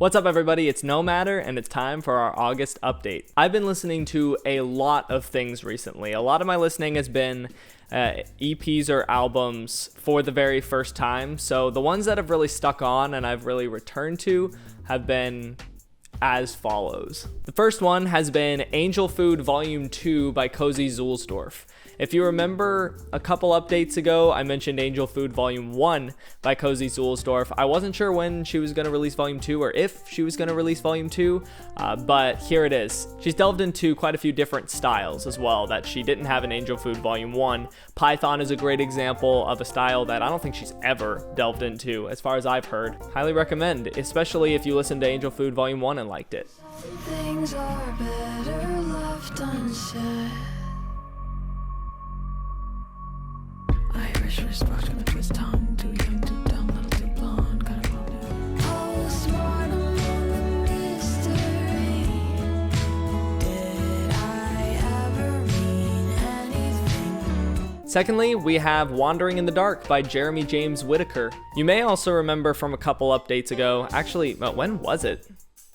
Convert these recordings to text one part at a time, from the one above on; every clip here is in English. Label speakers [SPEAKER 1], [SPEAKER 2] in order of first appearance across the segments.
[SPEAKER 1] What's up, everybody? It's Nomadder, and it's time for our August update. I've been listening to a lot of things recently. A lot of my listening has been EPs or albums for the very first time. So the ones that have really stuck on and I've really returned to have been as follows. The first one has been Angel Food Volume 2 by Cozy Zulsdorf. If you remember a couple updates ago, I mentioned Angel Food Volume 1 by Cozy Zulsdorf. I wasn't sure when she was going to release Volume 2 or if she was going to release Volume 2, but here it is. She's delved into quite a few different styles as well that she didn't have in Angel Food Volume 1. Python is a great example of a style that I don't think she's ever delved into, as far as I've heard. Highly recommend, especially if you listened to Angel Food Volume 1 and liked it.
[SPEAKER 2] Things are better left unsaid. Irish wristwatch with his tongue, too young, too dumb, little too blonde, got it all new. Postmortem on the mystery. Did I ever mean anything?
[SPEAKER 1] Secondly, we have Wandering in the Dark by Jeremy James Whittaker. You may also remember from a couple updates ago, actually, when was it?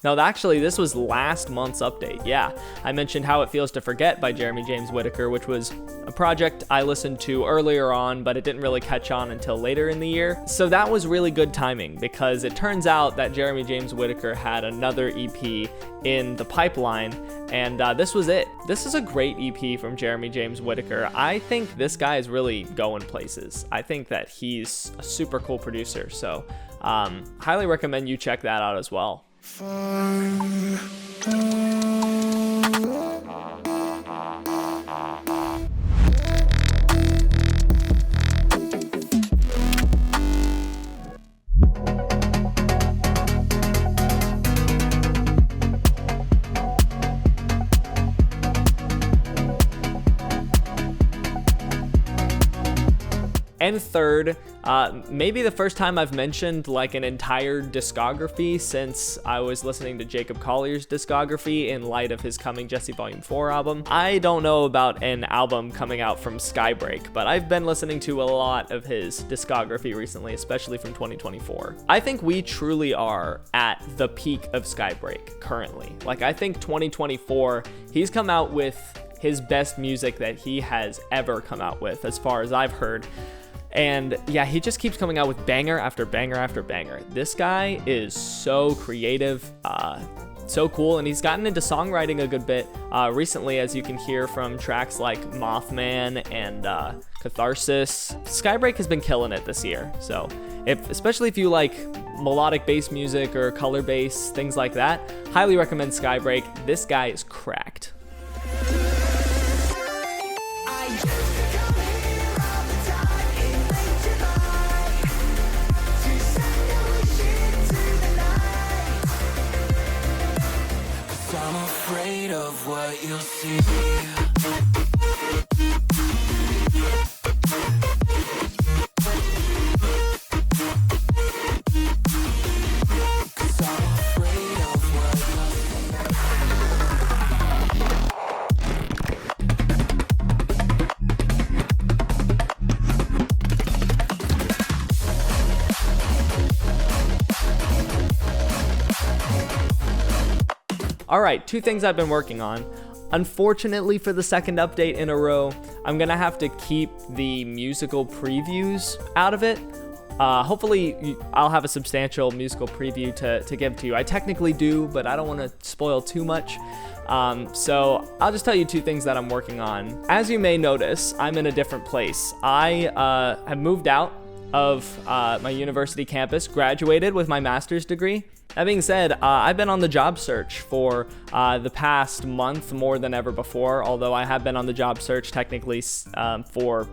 [SPEAKER 1] No, actually, this was last month's update. Yeah, I mentioned How It Feels to Forget by Jeremy James Whittaker, which was a project I listened to earlier on, but it didn't really catch on until later in the year. So that was really good timing because it turns out that Jeremy James Whittaker had another EP in the pipeline, and this was it. This is a great EP from Jeremy James Whittaker. I think this guy is really going places. I think that he's a super cool producer, so highly recommend you check that out as well. And third, maybe the first time I've mentioned like an entire discography since I was listening to Jacob Collier's discography in light of his Coming Jesse Volume 4 album. I don't know about an album coming out from Skybreak, but I've been listening to a lot of his discography recently, especially from 2024. I think we truly are at the peak of Skybreak currently. Like, I think 2024, he's come out with his best music that he has ever come out with, as far as I've heard. And yeah, he just keeps coming out with banger after banger after banger. This guy is so creative, so cool, and he's gotten into songwriting a good bit recently, as you can hear from tracks like Mothman and Catharsis. Skybreak has been killing it this year, so especially if you like melodic bass music or color bass, things like that, highly recommend Skybreak. This guy is cracked.
[SPEAKER 2] I'm afraid of what you'll see.
[SPEAKER 1] All right, two things I've been working on. Unfortunately, for the second update in a row, I'm gonna have to keep the musical previews out of it. Hopefully, I'll have a substantial musical preview to give to you. I technically do, but I don't want to spoil too much. So I'll just tell you two things that I'm working on. As you may notice, I'm in a different place. I have moved out of my university campus, graduated with my master's degree. That being said, I've been on the job search for the past month more than ever before, although I have been on the job search technically for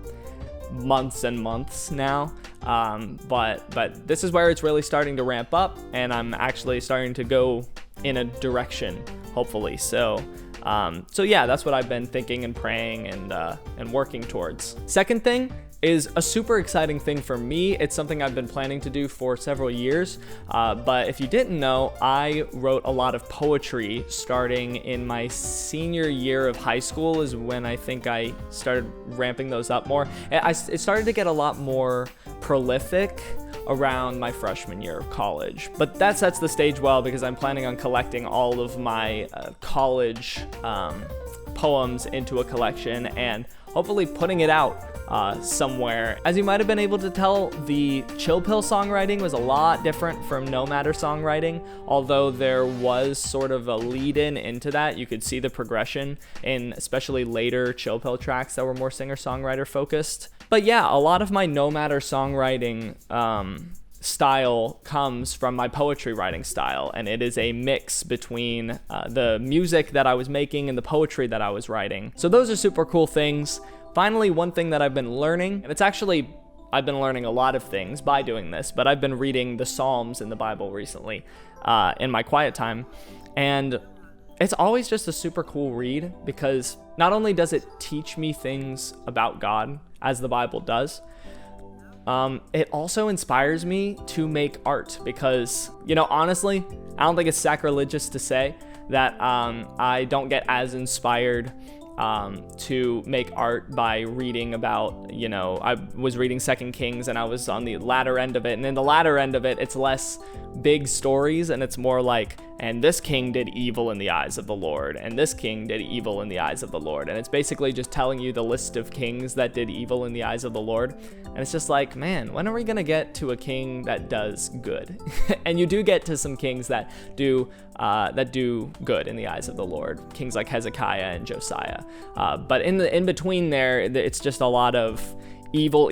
[SPEAKER 1] months and months now. But this is where it's really starting to ramp up, and I'm actually starting to go in a direction, hopefully. So yeah, that's what I've been thinking and praying and working towards. Second thing is a super exciting thing for me. It's something I've been planning to do for several years, but if you didn't know, I wrote a lot of poetry starting in my senior year of high school is when I think I started ramping those up more. It started to get a lot more prolific around my freshman year of college. But that sets the stage well because I'm planning on collecting all of my college poems into a collection and hopefully putting it out somewhere. As you might have been able to tell, the Chill Pill songwriting was a lot different from Nomadder songwriting, although there was sort of a lead-in into that. You could see the progression in especially later Chill Pill tracks that were more singer-songwriter focused. But yeah, a lot of my Nomadder songwriting style comes from my poetry writing style, and it is a mix between the music that I was making and the poetry that I was writing. So those are super cool things. Finally, one thing that I've been learning, and I've been learning a lot of things by doing this, but I've been reading the Psalms in the Bible recently in my quiet time, and it's always just a super cool read because not only does it teach me things about God, as the Bible does, it also inspires me to make art because, honestly, I don't think it's sacrilegious to say that I don't get as inspired to make art by reading about, I was reading 2 Kings and I was on the latter end of it. And in the latter end of it, it's less big stories and it's more like, and this king did evil in the eyes of the Lord, and this king did evil in the eyes of the Lord. And it's basically just telling you the list of kings that did evil in the eyes of the Lord. And it's just like, man, when are we going to get to a king that does good? And you do get to some kings that do good in the eyes of the Lord. Kings like Hezekiah and Josiah. But in between there, it's just a lot of evil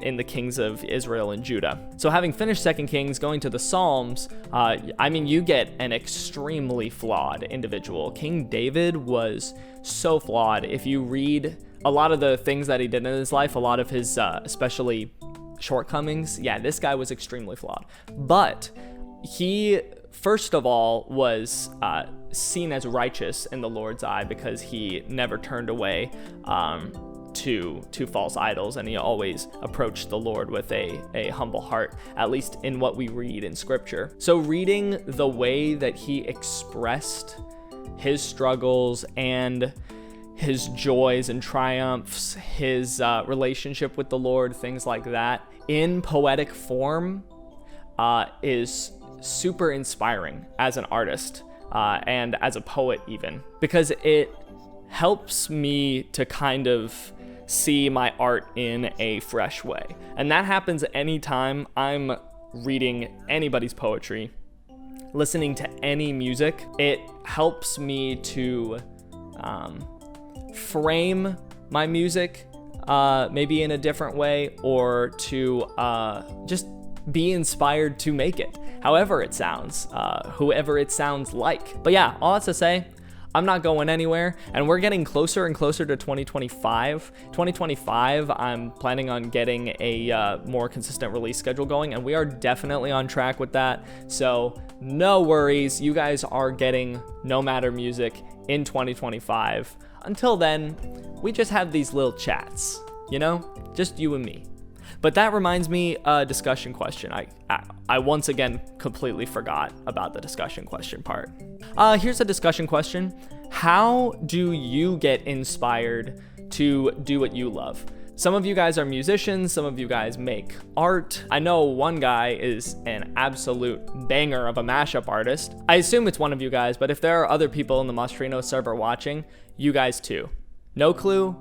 [SPEAKER 1] in the kings of Israel and Judah. So having finished 2 Kings, going to the Psalms, you get an extremely flawed individual. King David was so flawed. If you read a lot of the things that he did in his life, a lot of his especially shortcomings, this guy was extremely flawed. But he, first of all, was seen as righteous in the Lord's eye because he never turned away to false idols, and he always approached the Lord with a humble heart, at least in what we read in Scripture. So reading the way that he expressed his struggles and his joys and triumphs, his relationship with the Lord, things like that, in poetic form is super inspiring as an artist and as a poet even, because it helps me to kind of see my art in a fresh way. And that happens anytime I'm reading anybody's poetry, listening to any music. It helps me to frame my music maybe in a different way, or to just be inspired to make it, however it sounds, whoever it sounds like. But yeah, all that's to say, I'm not going anywhere, and we're getting closer and closer to 2025. 2025, I'm planning on getting a more consistent release schedule going, and we are definitely on track with that. So no worries, you guys are getting Nomadder music in 2025. Until then, we just have these little chats, just you and me. But that reminds me, a discussion question. I once again completely forgot about the discussion question part. Here's a discussion question. How do you get inspired to do what you love? Some of you guys are musicians, some of you guys make art. I know one guy is an absolute banger of a mashup artist. I assume it's one of you guys, but if there are other people in the Mostrino server watching, you guys too. No clue?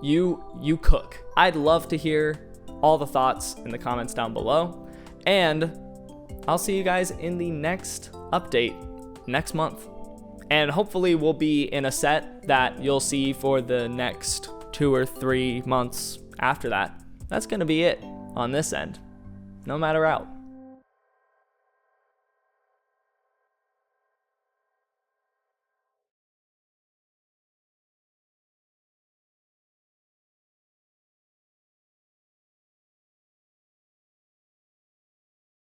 [SPEAKER 1] You cook. I'd love to hear all the thoughts in the comments down below, and I'll see you guys in the next update next month, and hopefully we'll be in a set that you'll see for the next 2 or 3 months after that. That's gonna be it on this end. Nomadder out.